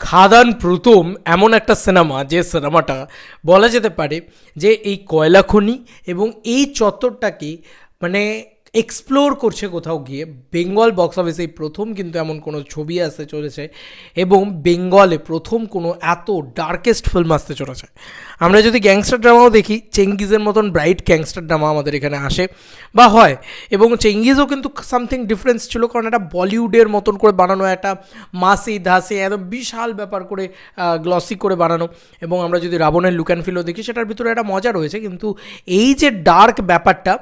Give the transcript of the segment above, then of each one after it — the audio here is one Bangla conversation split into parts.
খাদান প্রথম এমন একটা সিনেমা যে সিনেমাটা বলা যেতে পারে যে এই কয়লা খনি এবং এই চত্বরটাকে মানে এক্সপ্লোর করছে কোথাও গিয়ে। বেঙ্গল বক্স অফিসে এই প্রথম কিন্তু এমন কোনো ছবি আসতে চলেছে এবং বেঙ্গলে প্রথম কোনো এত ডার্কেস্ট ফিল্ম আসতে চলেছে। আমরা যদি গ্যাংস্টার ড্রামাও দেখি, চেঙ্গিজের মতন ব্রাইট গ্যাংস্টার ড্রামা আমাদের এখানে আসে বা হয়, এবং চেঙ্গিজও কিন্তু সামথিং ডিফারেন্স ছিল, কারণ একটা বলিউডের মতন করে বানানো, একটা মাসি ধাসি একদম বিশাল ব্যাপার করে গ্লসি করে বানানো। এবং আমরা যদি রাবণের লুক অ্যান্ড ফিলও দেখি, সেটার ভিতরে একটা মজা রয়েছে। কিন্তু এই যে ডার্ক ব্যাপারটা,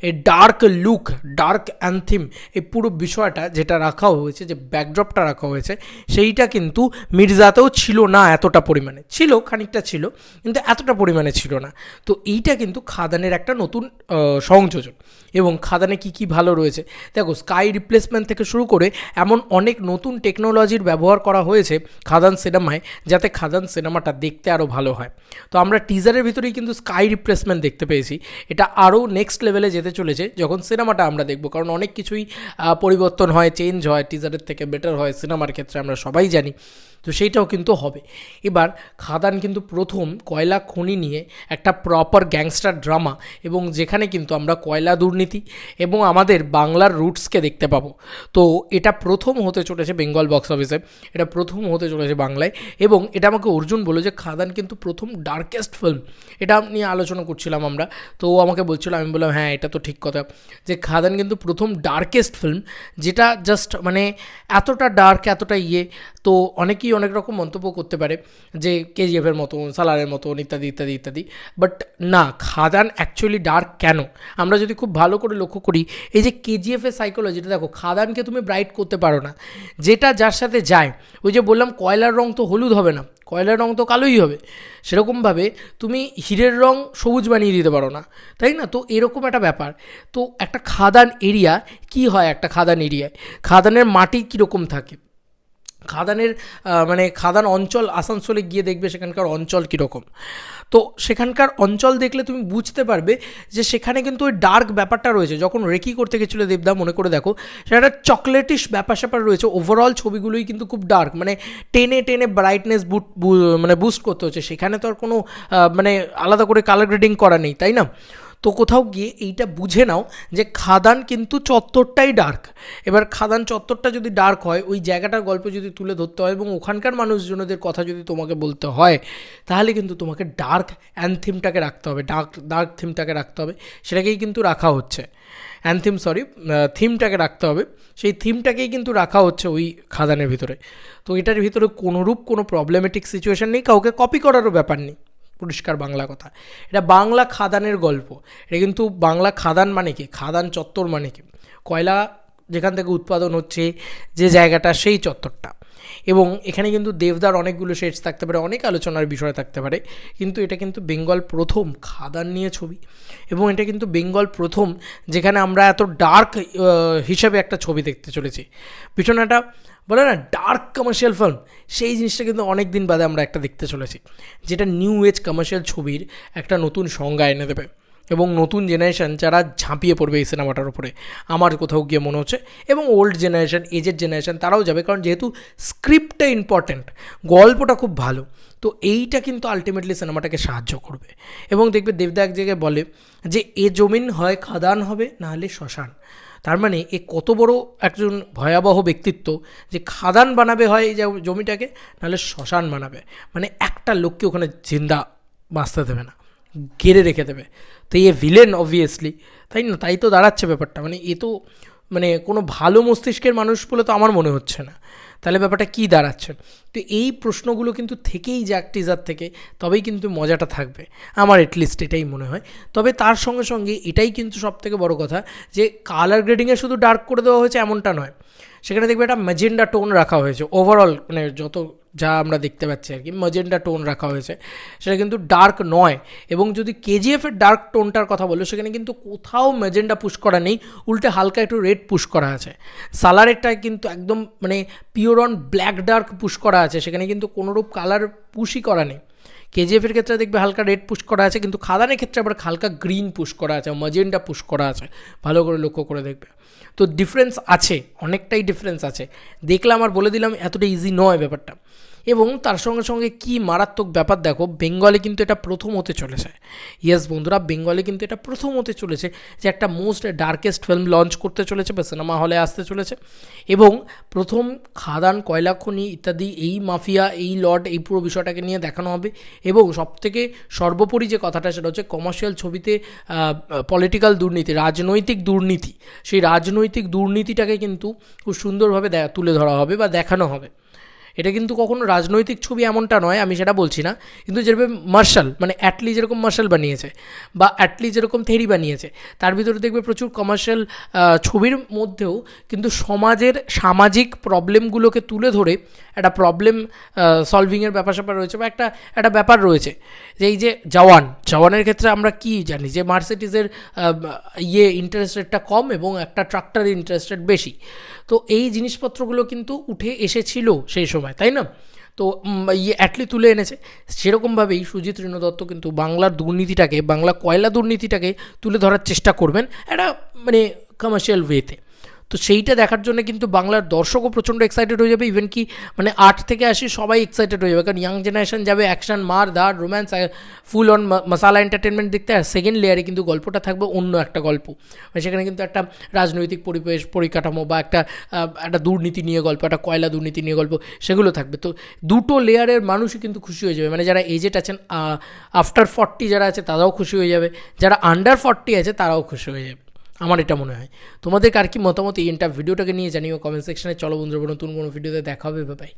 এই ডার্ক লুক, ডার্ক অ্যান্থিম, এই পুরো বিষয়টা যেটা রাখা হয়েছে, যে ব্যাকড্রপটা রাখা হয়েছে, সেইটা কিন্তু মির্জাতেও ছিল না এতটা পরিমাণে। ছিল, খানিকটা ছিল, কিন্তু এতটা পরিমাণে ছিল না। তো এইটা কিন্তু খাদানের একটা নতুন সংযোজন। এবং খাদানে কি কি ভালো রয়েছে দেখো, স্কাই রিপ্লেসমেন্ট থেকে শুরু করে এমন অনেক নতুন টেকনোলজির ব্যবহার করা হয়েছে খাদান সিনেমায়, যাতে খাদান সিনেমাটা দেখতে আরও ভালো হয়। তো আমরা টিজারের ভিতরেই কিন্তু স্কাই রিপ্লেসমেন্ট দেখতে পেয়েছি। এটা আরও নেক্সট লেভেলে যেতে চলেছে যখন সিনেমাটা আমরা দেখব, কারণ অনেক কিছুই পরিবর্তন হয়, চেঞ্জ হয়, টিজারের থেকে বেটার হয় সিনেমার ক্ষেত্রে, আমরা সবাই জানি। তো সেইটাও কিন্তু হবে। এবার খাদান কিন্তু প্রথম কয়লা খনি নিয়ে একটা প্রপার গ্যাংস্টার ড্রামা, এবং যেখানে কিন্তু আমরা কয়লা দুর্নীতি এবং আমাদের বাংলার রুটসকে দেখতে পাবো। তো এটা প্রথম হতে চলেছে বেঙ্গল বক্স অফিসে, এটা প্রথম হতে চলেছে বাংলায়। এবং এটা আমাকে অর্জুন বলল যে খাদান কিন্তু প্রথম ডার্কেস্ট ফিল্ম। এটা নিয়ে আলোচনা করছিলাম আমরা, তো ও আমাকে বলছিল, আমি বললাম হ্যাঁ এটা তো ঠিক কথা, যে খাদান কিন্তু প্রথম ডার্কেস্ট ফিল্ম, যেটা জাস্ট মানে এতটা ডার্ক, এতটা তো অনেকেই অনেক রকম মন্তব্য করতে পারে যে কেজিএফের মতন, সালারের মতন, ইত্যাদি ইত্যাদি ইত্যাদি। বাট না, খাদান অ্যাকচুয়ালি ডার্ক কেন, আমরা যদি খুব ভালো করে লক্ষ্য করি, এই যে কেজিএফের সাইকোলজিটা দেখো, খাদানকে তুমি ব্রাইট করতে পারো না, যেটা যার সাথে যায়। ওই যে বললাম কয়লার রং তো হলুদ হবে না, কয়লার রং তো কালোই হবে। সেরকমভাবে তুমি হীরের রং সবুজ বানিয়ে দিতে পারো না, তাই না? তো এরকম একটা ব্যাপার। তো একটা খাদান এরিয়া কি হয়, একটা খাদান এরিয়ায় খাদানের মাটি কীরকম থাকে, খাদানের মানে খাদান অঞ্চল, আসানসোলে গিয়ে দেখবে সেখানকার অঞ্চল কীরকম। তো সেখানকার অঞ্চল দেখলে তুমি বুঝতে পারবে যে সেখানে কিন্তু ওই ডার্ক ব্যাপারটা রয়েছে। যখন রেকি করতে গেছিলো দেবদা, মনে করে দেখো, সেটা একটা চকলেটিশ ব্যাপার স্যাপার রয়েছে। ওভারঅল ছবিগুলোই কিন্তু খুব ডার্ক, মানে টেনে টেনে ব্রাইটনেস মানে বুস্ট করতে হচ্ছে। সেখানে তো আর কোনো মানে আলাদা করে কালার গ্রেডিং করা নেই, তাই না? তো কোথাও গিয়ে এইটা বুঝে নাও যে খাদান কিন্তু চত্বরটাই ডার্ক। এবার খাদান চত্বরটা যদি ডার্ক হয়, ওই জায়গাটার গল্প যদি তুলে ধরতে হয় এবং ওখানকার মানুষজনদের কথা যদি তোমাকে বলতে হয়, তাহলে কিন্তু তোমাকে ডার্ক অ্যানথিমটাকে রাখতে হবে, ডার্ক থিমটাকে রাখতে হবে। সেটাকেই কিন্তু রাখা হচ্ছে, থিমটাকে রাখতে হবে। সেই থিমটাকেই কিন্তু রাখা হচ্ছে ওই খাদানের ভিতরে। তো এটার ভিতরে কোনোরূপ কোনো প্রবলেমেটিক সিচুয়েশান নেই, কাউকে কপি করারও ব্যাপার নেই। পরিষ্কার বাংলা কথা, এটা বাংলা খাদানের গল্প। এটা কিন্তু বাংলা খাদান মানে কি, খাদান চত্বর মানে কি, কয়লা যেখান থেকে উৎপাদন হচ্ছে যে জায়গাটা, সেই চত্বরটা। এবং এখানে কিন্তু দেবদার অনেকগুলো শেডস থাকতে পারে, অনেক আলোচনার বিষয় থাকতে পারে, কিন্তু এটা কিন্তু বেঙ্গল প্রথম খাদান নিয়ে ছবি। এবং এটা কিন্তু বেঙ্গল প্রথম যেখানে আমরা এত ডার্ক হিসাবে একটা ছবি দেখতে চলেছি। পিছনে একটা বলে না ডার্ক কমার্শিয়াল ফিল্ম, সেই জিনিসটা কিন্তু অনেক দিন বাদে আমরা একটা দেখতে চলেছি, যেটা নিউ এজ কমার্শিয়াল ছবির একটা নতুন সংজ্ঞা এনে দেবে। এবং নতুন জেনারেশান যারা ঝাঁপিয়ে পড়বে এই সিনেমাটার উপরে, আমার কোথাও গিয়ে মনে হচ্ছে। এবং ওল্ড জেনারেশান, এজেড জেনারেশান, তারাও যাবে, কারণ যেহেতু স্ক্রিপ্টটা ইম্পর্ট্যান্ট, গল্পটা খুব ভালো। তো এইটা কিন্তু আলটিমেটলি সিনেমাটাকে সাহায্য করবে। এবং দেখবে দেবদা এক জায়গায় বলে যে এ জমিন হয় খাদান হবে, নাহলে শ্মশান। তার মানে এ কত বড় একজন ভয়াবহ ব্যক্তিত্ব, যে খাদান বানাবে হয় এই জমিটাকে, নাহলে শ্মশান বানাবে। মানে একটা লোককে ওখানে জিন্দা বাঁচতে দেবে না, ঘিরে রেখে দেবে। তো এ ভিলেন অবভিয়াসলি, তাই না? তাই তো দাঁড়াচ্ছে ব্যাপারটা। মানে এ তো মানে কোনো ভালো মস্তিষ্কের মানুষ বলে তো আমার মনে হচ্ছে না। তাহলে ব্যাপারটা কী দাঁড়াচ্ছে? তো এই প্রশ্নগুলো কিন্তু থেকেই যাক টিজার থেকে, তবেই কিন্তু মজাটা থাকবে, আমার অ্যাটলিস্ট এটাই মনে হয়। তবে তার সঙ্গে সঙ্গে এটাই কিন্তু সবথেকে বড় কথা, যে কালার গ্রেডিংয়ে শুধু ডার্ক করে দেওয়া হয়েছে এমনটা নয়, সেখানে দেখবে একটা ম্যাজেন্ডা টোন রাখা হয়েছে। ওভারঅল মানে যত যা আমরা দেখতে পাচ্ছি আর কি, ম্যাজেন্ডা টোন রাখা হয়েছে, সেটা কিন্তু ডার্ক নয়। এবং যদি কেজিএফের ডার্ক টোনটার কথা বলো, সেখানে কিন্তু কোথাও ম্যাজেন্ডা পুশ করা নেই, উল্টে হালকা একটু রেড পুশ করা আছে। সালারেরটায় কিন্তু একদম মানে pure on black dark push করা আছে, সেখানে কিন্তু কোনোরূপ কালার পুশই করা নেই। কেজিএফের ক্ষেত্রে দেখবে হালকা রেড পুশ করা আছে, কিন্তু খাদানের ক্ষেত্রে আবার হালকা গ্রিন পুশ করা আছে, ম্যাজেন্ডা পুশ করা আছে, ভালো করে লক্ষ্য করে দেখবে। তো ডিফারেন্স আছে, অনেকটাই ডিফারেন্স আছে। দেখলাম আর বলে দিলাম এতটা ইজি নয় ব্যাপারটা। এবং তার সঙ্গে সঙ্গে কি মারাত্মক ব্যাপার দেখো, বেঙ্গলে কিন্তু এটা প্রথম হতে চলেছে। ইয়েস বন্ধুরা, বেঙ্গলে কিন্তু এটা প্রথম হতে চলেছে যে একটা মোস্ট ডার্কেস্ট ফিল্ম লঞ্চ করতে চলেছে বা সিনেমা হলে আসতে চলেছে। এবং প্রথম খাদান, কয়লা খনি ইত্যাদি, এই মাফিয়া, এই লর্ড, এই পুরো বিষয়টাকে নিয়ে দেখানো হবে। এবং সবথেকে সর্বোপরি যে কথাটা সেটা হচ্ছে কমার্শিয়াল ছবিতে পলিটিক্যাল দুর্নীতি, রাজনৈতিক দুর্নীতি, সেই রাজনৈতিক দুর্নীতিটাকে কিন্তু খুব সুন্দরভাবে তুলে ধরা হবে বা দেখানো হবে। এটা কিন্তু কখনো রাজনৈতিক ছবি এমনটা নয়, আমি সেটা বলছি না, কিন্তু যেভাবে মার্শাল, মানে অ্যাটলি যেরকম মার্শাল বানিয়েছে বা অ্যাটলি যেরকম থেরি বানিয়েছে, তার ভিতরে দেখবে প্রচুর কমার্শিয়াল ছবির মধ্যেও কিন্তু সমাজের সামাজিক প্রবলেমগুলোকে তুলে ধরে একটা প্রবলেম সলভিংয়ের ব্যাপার স্যাপার রয়েছে বা একটা ব্যাপার রয়েছে। যে এই যে জওয়ানের ক্ষেত্রে আমরা কি জানি যে মার্সিডিজের ইন্টারেস্ট রেটটা কম এবং একটা ট্রাক্টরের ইন্টারেস্ট রেট বেশি। তো এই জিনিসপত্রগুলো কিন্তু উঠে এসেছিল সেই সময়, তাই না? তো অ্যাটলি তুলে এনেছে। সেরকমভাবেই সুজিত রেণু দত্ত কিন্তু বাংলার দুর্নীতিটাকে, বাংলা কয়লা দুর্নীতিটাকে তুলে ধরার চেষ্টা করবেন একটা মানে কমার্শিয়াল ওয়েতে। তো সেইটা দেখার জন্য কিন্তু বাংলার দর্শকও প্রচণ্ড এক্সাইটেড হয়ে যাবে, ইভেন কি মানে 8 থেকে 80 সবাই এক্সাইটেড হয়ে যাবে, কারণ ইয়াং জেনারেশন যাবে অ্যাকশন, মার ধার, romance, full on masala entertainment দেখতে। আর সেকেন্ড লেয়ারে কিন্তু গল্পটা থাকবে অন্য একটা গল্প, মানে সেখানে কিন্তু একটা রাজনৈতিক পরিকাঠামো বা একটা দুর্নীতি নিয়ে গল্প, একটা কয়লা দুর্নীতি নিয়ে গল্প, সেগুলো থাকবে। তো দুটো লেয়ারের মানুষই কিন্তু খুশি হয়ে যাবে, মানে যারা এজেড আছেন, আফটার 40 যারা আছে তারাও খুশি হয়ে যাবে, যারা আন্ডার 40 আছে তারাও খুশি হয়ে যাবে, আমার এটা মনে হয়। তোমাদের কার কি মতামত এই ভিডিওটাকে নিয়ে জানিও কমেন্ট সেকশনে। চলো বন্ধুরা, নতুন কোনো ভিডিওতে দেখা হবে, বাই।